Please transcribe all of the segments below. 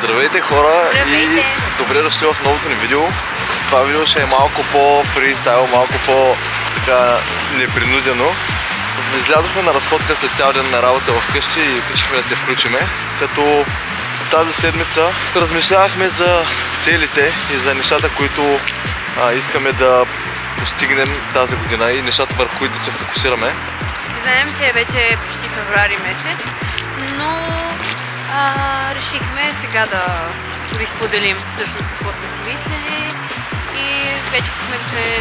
Здравейте хора! Здравейте! И добре дошли в новото ни видео. Това видео ще е малко по-фристайл, малко по-така непринудено. Излязохме на разходка след цял ден на работа вкъщи и решихме да се включиме. Като тази седмица размишлявахме за целите и за нещата, които искаме да постигнем тази година и нещата, върху които да се фокусираме. Знаем, че вече е почти февруари месец, но решихме сега да ви споделим всъщност какво сме си мислили и вече сме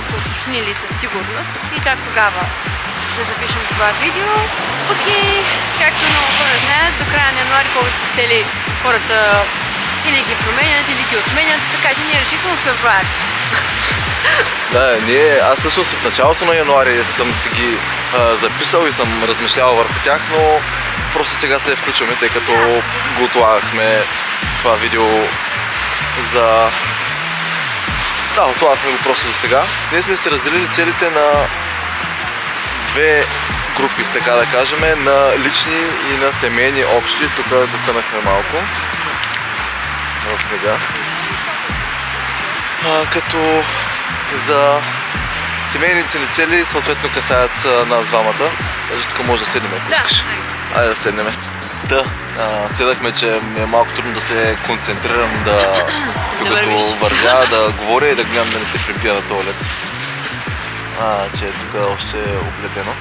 се уточнили със сигурност и чак тогава да запишем това видео. Пък и, както много хора знаят, до края на януари повечето цели хората или ги променят, или ги отменят, така че ние решихме от февруари. Да, аз също от началото на януари съм си ги записал и съм размишлявал върху тях, но просто сега се включваме, тъй като го отлагахме това видео за... Да, отлагахме го просто до сега. Ние сме се разделили целите на две групи, така да кажем, на лични и на семейни общи. Тук затънахме малко в снега. Като за семейните ни цели съответно касаят нас двамата. Даже тук може да седнем, ако искаш. Айде да седнем. Да, седахме, че ми е малко трудно да се концентрирам, докато вървя, да говоря и да гледам да не се прибия на този лед. Че е тук още обледено.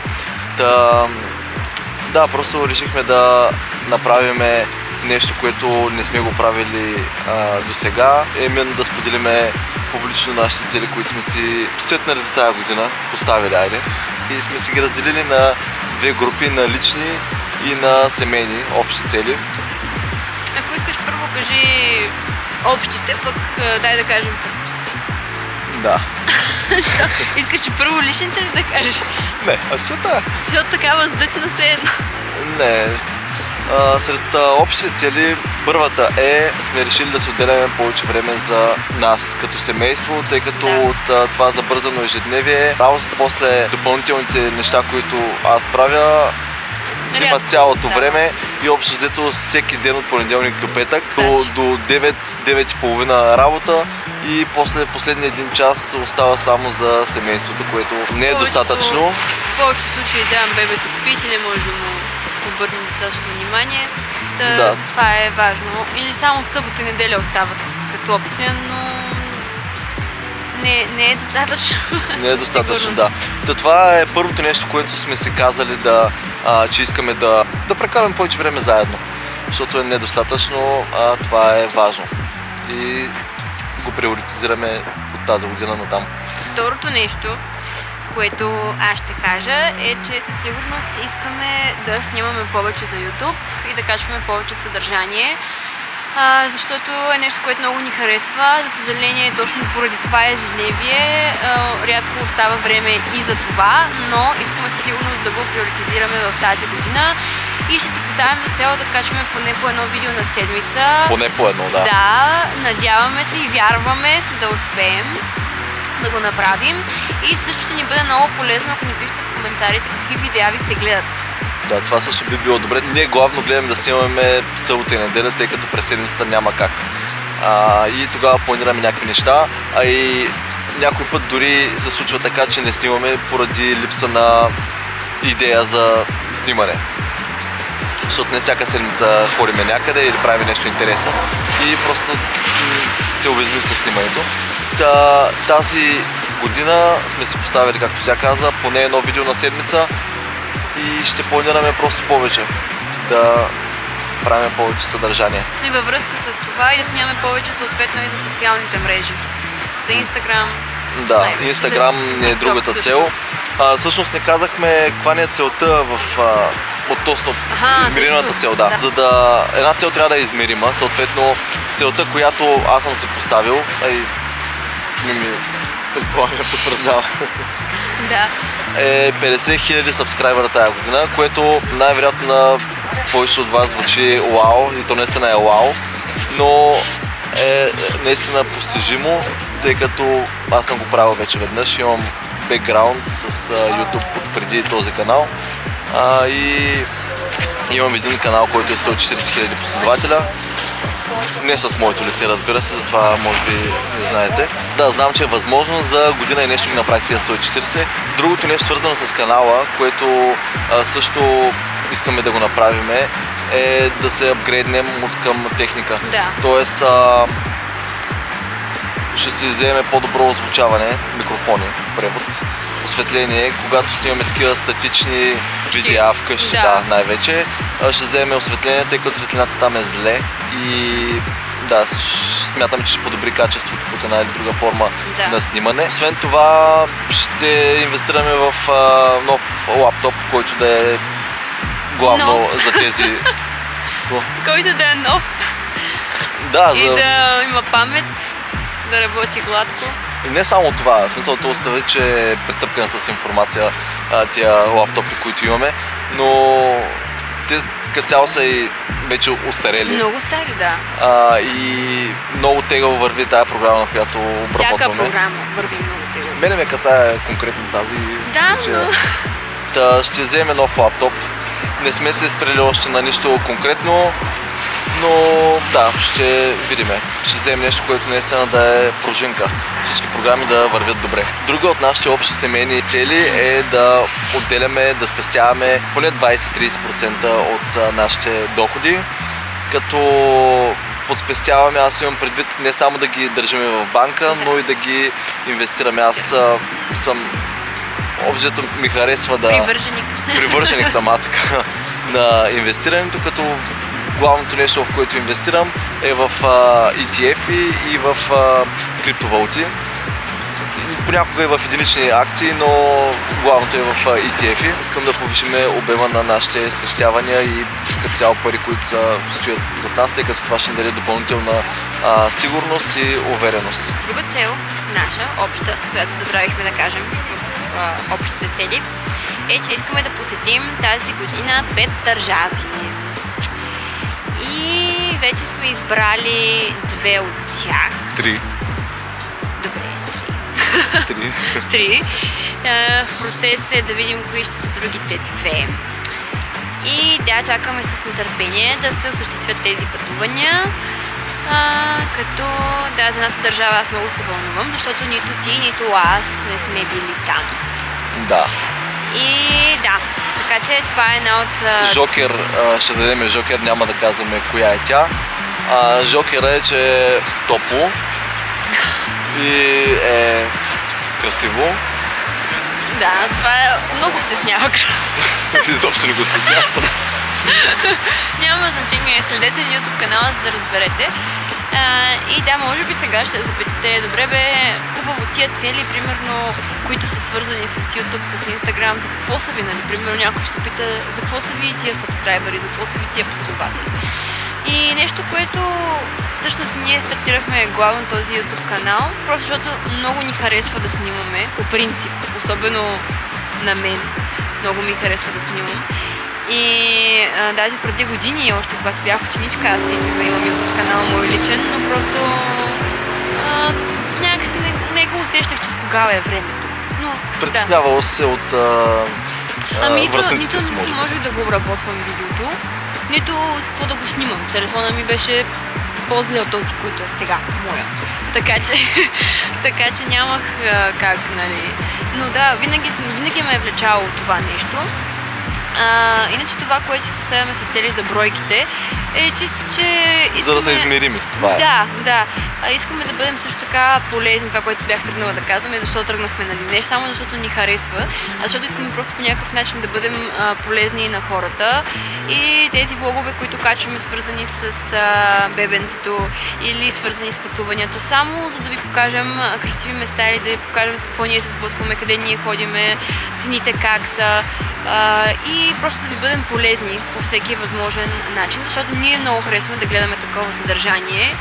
Да, просто решихме да направим нещо, което не сме го правили до сега, именно да споделиме публично нашите цели, които сме си сетнали за тази година, поставили, и сме си ги разделили на две групи, на лични и на семейни общи цели. Ако искаш, първо кажи общите, пък дай да кажем. Да. Искаш, че първо личните ли да кажеш? Не, общата. Защото така въздъхна се едно. Не. Сред общите цели, първата сме решили да се отделяме повече време за нас като семейство, тъй като от това забързано ежедневие, работата, после допълнителните неща, които аз правя, взимат цялото време и общо взето всеки ден от понеделник до петък до 9-9:30 работа и после последния един час остава само за семейството, което не е достатъчно. В повечето случаи бебето спи и не може да му обърнем достатъчно внимание. Това е важно. Или само събота и неделя остават като опция, но не е достатъчно. Не е достатъчно, да. Това е първото нещо, което сме си казали, че искаме да прекараме повече време заедно. Защото е недостатъчно, това е важно. И го приоритизираме от тази година натам. Второто нещо, което аз ще кажа, е, че със сигурност искаме да снимаме повече за YouTube и да качваме повече съдържание, защото е нещо, което много ни харесва. За съжаление, точно поради това ежедневие рядко остава време и за това, но искаме със сигурност да го приоритизираме в тази година и ще си поставим за цел да качваме поне по едно видео на седмица. Поне по едно, да. Да, надяваме се и вярваме да успеем да го направим и също ще ни бъде много полезно, ако ни пишете в коментарите какви видеа ви се гледат. Да, това също би било добре. Ние главно гледаме да снимаме събота и неделя, тъй като през седмицата няма как. И тогава планираме някакви неща, и някой път дори се случва така, че не снимаме поради липса на идея за снимане. Защото не всяка седмица ходиме някъде или правим нещо интересно и просто се обезми с снимането. Тази година сме си поставили, както тя каза, поне едно видео на седмица и ще планираме просто повече да правим повече съдържание. И във връзка с това и да снимаме повече съответно и за социалните мрежи. За Instagram. Да, Instagram не е другата цел. Всъщност не казахме каква ни е целта относно измерената цел. За да една цел трябва да е измерима, съответно целта, която аз съм си поставил, предполагам, потвърждава. Да. Е 50 000 сабскрайбъра тази година, което най-вероятно на повечето от вас звучи вау, и то наистина е вау, но е наистина постижимо, тъй като аз съм го правил вече веднъж, имам бекграунд с YouTube преди този канал и имам един канал, който е 140 000 последователя Не с моето лице, разбира се, затова може би не знаете. Да, знам, че е възможно. За година и нещо ги направих тия 140. Другото нещо свързано с канала, което също искаме да го направим, е да се апгрейднем от към техника. Да. Тоест, ще си вземе по-добро озвучаване, микрофони, превод, осветление, когато снимаме такива статични видеа вкъщи, да, най-вече. Ще вземе осветление, тъй като светлината там е зле и да, смятам, че ще подобри качеството под една или друга форма на снимане. Освен това, ще инвестираме в нов лаптоп, който да е главно за тези... Който да е нов. Да, и да има памет, да работи гладко. И не само това, смисъл това остави, че е претъпкана с информация тия лаптопи, които имаме, но те като цяло са и вече устарели. Много стари, да. И много тегаво върви тая програма, на която обработваме. Всяка програма върви много тегаво. Мене ме касае конкретно тази. Да, но... ще вземем нов лаптоп. Не сме се спрели още на нищо конкретно, но да, ще видиме. Ще вземем нещо, което наистина да е пружинка. Всички програми да вървят добре. Друга от нашите общи семейни цели е да отделяме, да спестяваме поне 20-30% от нашите доходи, като подспестяваме, аз имам предвид не само да ги държим в банка, но и да ги инвестираме. Аз съм общо ми харесва да... Привърженик сама така на инвестирането, като главното нещо, в което инвестирам, е в ETF и в криптовалути. Понякога и в единични акции, но главното е в ETF. Искам да повишим обема на нашите спестявания и като цяло пари, които стоят зад нас, тъй като това ще ни даде допълнителна сигурност и увереност. Друга цел, наша, обща, която забравихме да кажем в общите цели, е, че искаме да посетим тази година 5 държави. И вече сме избрали 2 от тях. 3. Добре, 3. 3. В процес е да видим кои ще са другите 2. И да, чакаме с нетърпение да се осъществят тези пътувания. Като да, за едната държава аз много се вълнувам, защото нито ти, нито аз не сме били там. Да. И да, така че това е една от... Жокер, ще дадем жокер, няма да казваме коя е тя. Жокера е, че е топло и е красиво. Да, това е много стеснява. Изобщо не го стеснява. Няма значение, следете YouTube канала, за да разберете. И да, може би сега ще запитате, добре бе, хубаво тия цели, примерно, които са свързани с YouTube, с Instagram, за какво са ви, нали? Примерно някой ще се пита, за какво са ви тия сабскрайбъри, за какво са ви тия последователи. И нещо, което всъщност ние стартирахме главно този YouTube канал, просто защото много ни харесва да снимаме, по принцип, особено на мен, много ми харесва да снимам. И даже преди години, още когато бях ученичка, аз исках да имам YouTube канал мой личен, но просто някакси не го усещах, че с тогава е времето. Притеснявало се от връзниците си, може. Нито можех да го обработвам видеото, нито с какво да го снимам. Телефона ми беше по-зле от този, който е сега, моя. Така че нямах как, нали. Но да, винаги ме е влечало това нещо. Иначе това, което си поставяме с цели за бройките, е чисто, че искаме... За да са измерими, това е. Да. Искаме да бъдем също така полезни, това, което бях тръгнала да казвам, и защо тръгнахме, нали? Не само защото ни харесва, а защото искаме просто по някакъв начин да бъдем полезни на хората. И тези влогове, които качваме, свързани с бебенцето или свързани с пътуванията, само за да ви покажем красиви места или да ви покажем с какво ние се сблъскваме, къде ние ходиме, цените как са, и просто да ви бъдем полезни по всеки възможен начин, защото ние много харесваме да гледаме такова съдържание.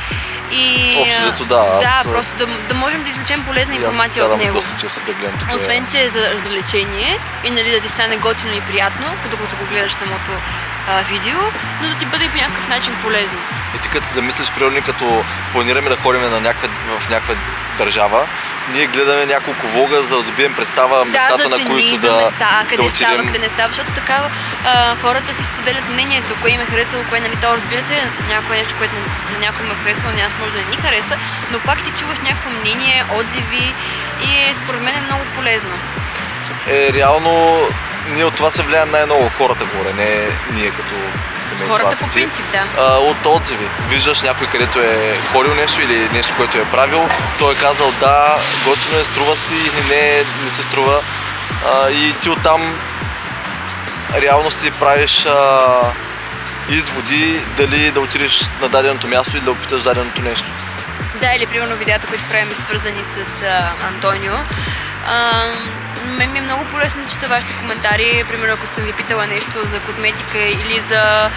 И общото, да, просто да можем да извлечем полезна информация от него. Доста често да гледам такива. Освен, че е за развлечение и, нали, да ти стане готино и приятно, докато го гледаш самото видео, но да ти бъде по някакъв начин полезно. И ти като се замислиш, примерно като планираме да ходим в някаква държава, ние гледаме няколко влога, за да добием представа местата, на които за места, къде да става, къде не става, защото така хората си споделят мнението, кое им е харесало, кое нали, то разбира се, някое нещо, което на някой им е харесало, някой може да не ни хареса, но пак ти чуваш някакво мнение, отзиви и според мен е много полезно. Реално ние от това се влияем най-много, хората горе, не ние като семейство. Хората по принцип, да. От отзиви. Виждаш някой, където е ходил нещо или нещо, което е правил, той е казал да, готино е, струва си или не се струва. И ти оттам реално си правиш изводи дали да отидеш на даденото място или да опиташ даденото нещо. Да, или примерно видеята, които правим свързани с Антонио. Мен ми е много полезно да чета вашите коментари, примерно ако съм ви питала нещо за козметика или за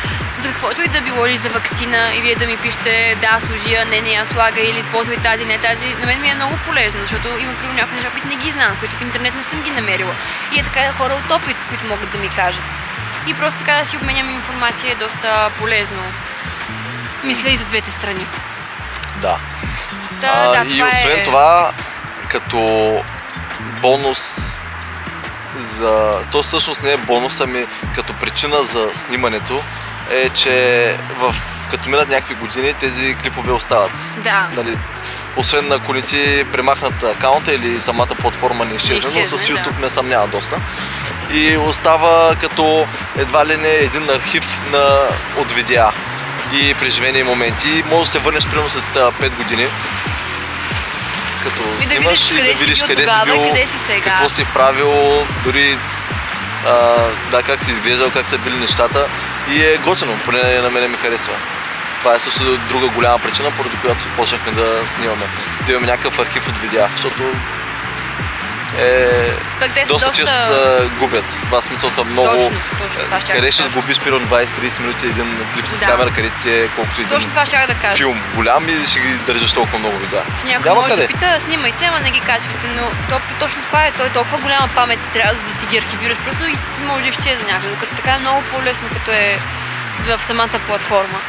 каквото и да било, или за ваксина и вие да ми пишете да, служи, не, аз слага или ползвай тази, не тази. На мен ми е много полезно, защото има примерно някои неща, които не ги знам, които в интернет не съм ги намерила. И е така хора от опит, които могат да ми кажат. И просто така да си обменяме информация е доста полезно. Мисля и за двете страни. Да. И това освен това, като бонус то всъщност не е бонус, ами като причина за снимането е, че като минат някакви години тези клипове остават. Да. Нали, освен ако не ти премахнат акаунта или самата платформа не изчезне, но с YouTube ме съмнява доста. И остава като едва ли не един архив от видеа и преживени моменти. Може да се върнеш примерно след 5 години, като снимаш и да видиш къде си бил, къде си сега. какво си правил, дори как си изглеждал, как са били нещата и е готино, поне на мене ми харесва. Това е също друга голяма причина, поради която почнахме да снимаме. Да имаме някакъв архив от видеа, защото доста често губят. Това смисъл са много... Точно, къде ще сгубиш примерно 20-30 минути един клип с камера, къде ти е колкото един филм голям и ще ги държиш толкова много видеа. Някой може да пита, снимайте, ама не ги качвате, но точно това е, той е толкова голяма памет трябва да си ги архивираш просто и може да изчезне някъде, докато така е много по-лесно, като е в самата платформа.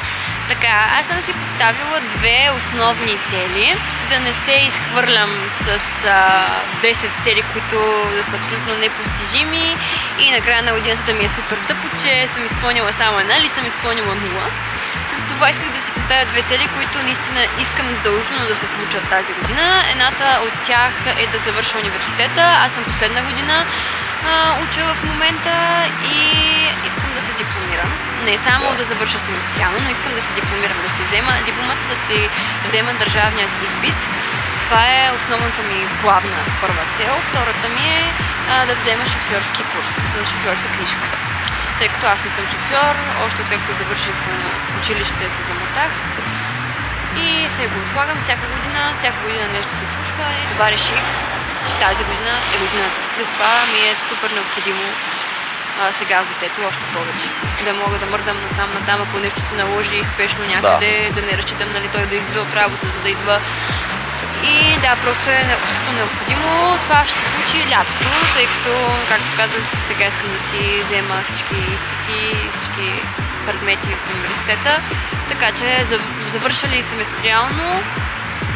Така, аз съм си поставила две основни цели, да не се изхвърлям с 10 цели, които да са абсолютно непостижими и накрая на годината да ми е супер тъпо, че съм изпълнила само една или съм изпълнила нула. Затова исках да си поставя две цели, които наистина искам задължително да се случат тази година. Едната от тях е да завърша университета, аз съм последна година, уча в момента и искам да се дипломирам. Не само да завърша семестриално, но искам да се дипломирам, да си взема дипломата, да си взема държавният изпит. Това е основната ми главна първа цел. Втората ми е да взема шофьорски курс, за шофьорска книжка. Тъй като аз не съм шофьор, още откакто завърших на училище се замотах. И се го отлагам всяка година нещо се случва и това реших, че тази година е годината. Плюс това ми е супер необходимо сега с детето още повече. Да мога да мърдам насам-натам, ако нещо се наложи спешно някъде, да не разчитам нали, той да излиза от работа, за да идва. И да, просто е необходимо. Това ще се случи лятото, тъй като, както казах, сега искам да си взема всички изпити, всички предмети в университета. Така че завършали семестриално,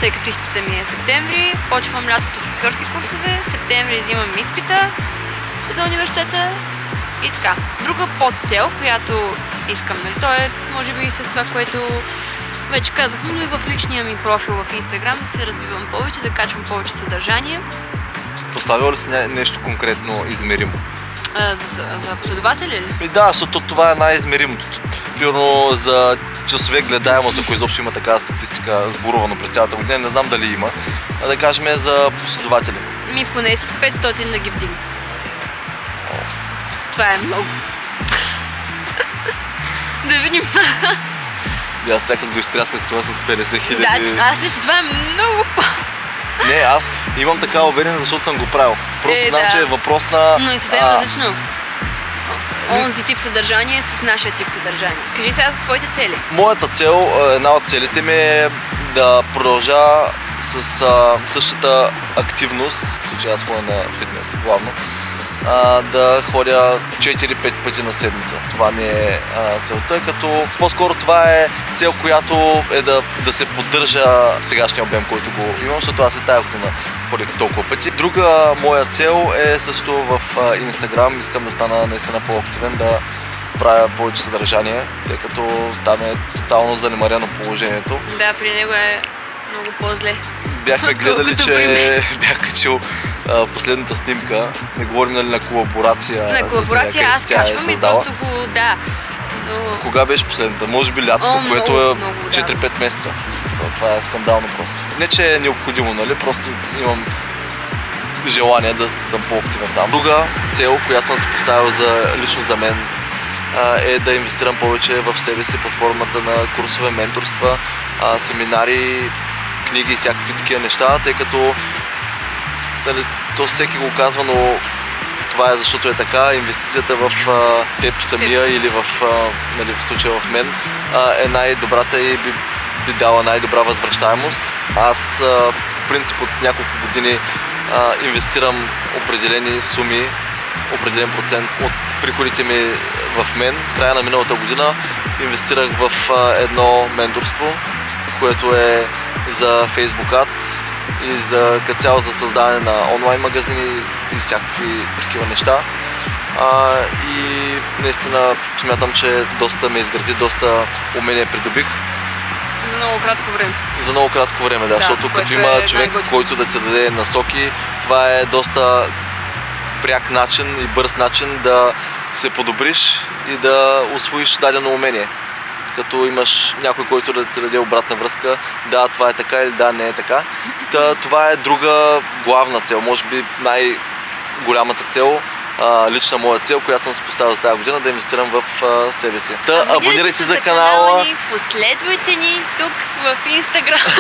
тъй като изпита ми е септември, почвам лятото шофьорски курсове, септември взимам изпита за университета и така. Друга подцел, която искам, нали, то е може би с това, което вече казахме, но и в личния ми профил в Инстаграм да се развивам повече, да качвам повече съдържание. Поставила ли си нещо конкретно измеримо? За последователи ли? Да, защото това е най-измеримото. Примерно за часове гледаемост, ако изобщо има такава статистика сборувано през цялата година, не знам дали има, да кажем за последователи. Поне с 500 да ги вдигна. Това е много. Да видим. Аз всякът го изтрясках това с 50 хиляди. Да, аз мисля, че това е много. Не, аз имам такава увереност, защото съм го правил. Просто знам, че е въпрос на... Но и съвсем различно. Онзи тип съдържание с нашия тип съдържание. Кажи сега за твоите цели. Моята цел, една от целите ми е да продължа с същата активност, в случая аз ходя на фитнес главно, да ходя 4-5 пъти на седмица. Това ми е целта, като по-скоро това е цел, която е да се поддържа сегашния обем, който го имам, защото аз и тая година ходих толкова пъти. Друга моя цел е също в Instagram. Искам да стана наистина по-активен, да правя повече съдържание, тъй като там е тотално занемарено положението. Да, при него е много по-зле. Бяхме гледали, че бях качил последната снимка. Не говорим нали на колаборация. На колаборация аз качвам и просто го, да. Но... Кога беше последната? Може би лятото, което е 4-5 месеца. Това е скандално просто. Не, че е необходимо, нали? Просто имам желание да съм по-активен там. Друга цел, която съм си поставил лично за мен, е да инвестирам повече в себе си под формата на курсове, менторства, семинари, книги и всякакви такива неща, тъй като нали, то всеки го казва, но това е защото е така. Инвестицията в теб самия или в случая в мен е най-добрата и би дала най-добра възвръщаемост. Аз по принцип от няколко години инвестирам определени суми, определен процент от приходите ми в мен. Края на миналата година инвестирах в едно менторство, което е за Facebook Ads и като цяло за създаване на онлайн магазини и всякакви такива неща. И наистина смятам, че доста ме изгради, доста умения придобих. За много кратко време. За много кратко време, да, защото като има човек, който да ти даде насоки, това е доста пряк начин и бърз начин да се подобриш и да усвоиш дадено умение. Като имаш някой, който да ти даде обратна връзка, да, това е така или да, не е така. Това е друга главна цел, може би най-голямата цел, лична моя цел, която съм си поставил за тази година, да инвестирам в себе си. Абонирайте се за канала. Последвайте ни тук в Instagram.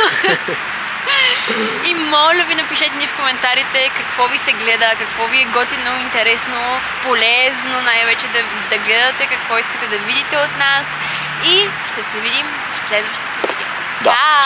И моля ви, напишете ни в коментарите какво ви се гледа, какво ви е готино, интересно, полезно, най-вече да гледате, какво искате да видите от нас. И ще се видим в следващото видео. Да. Чао!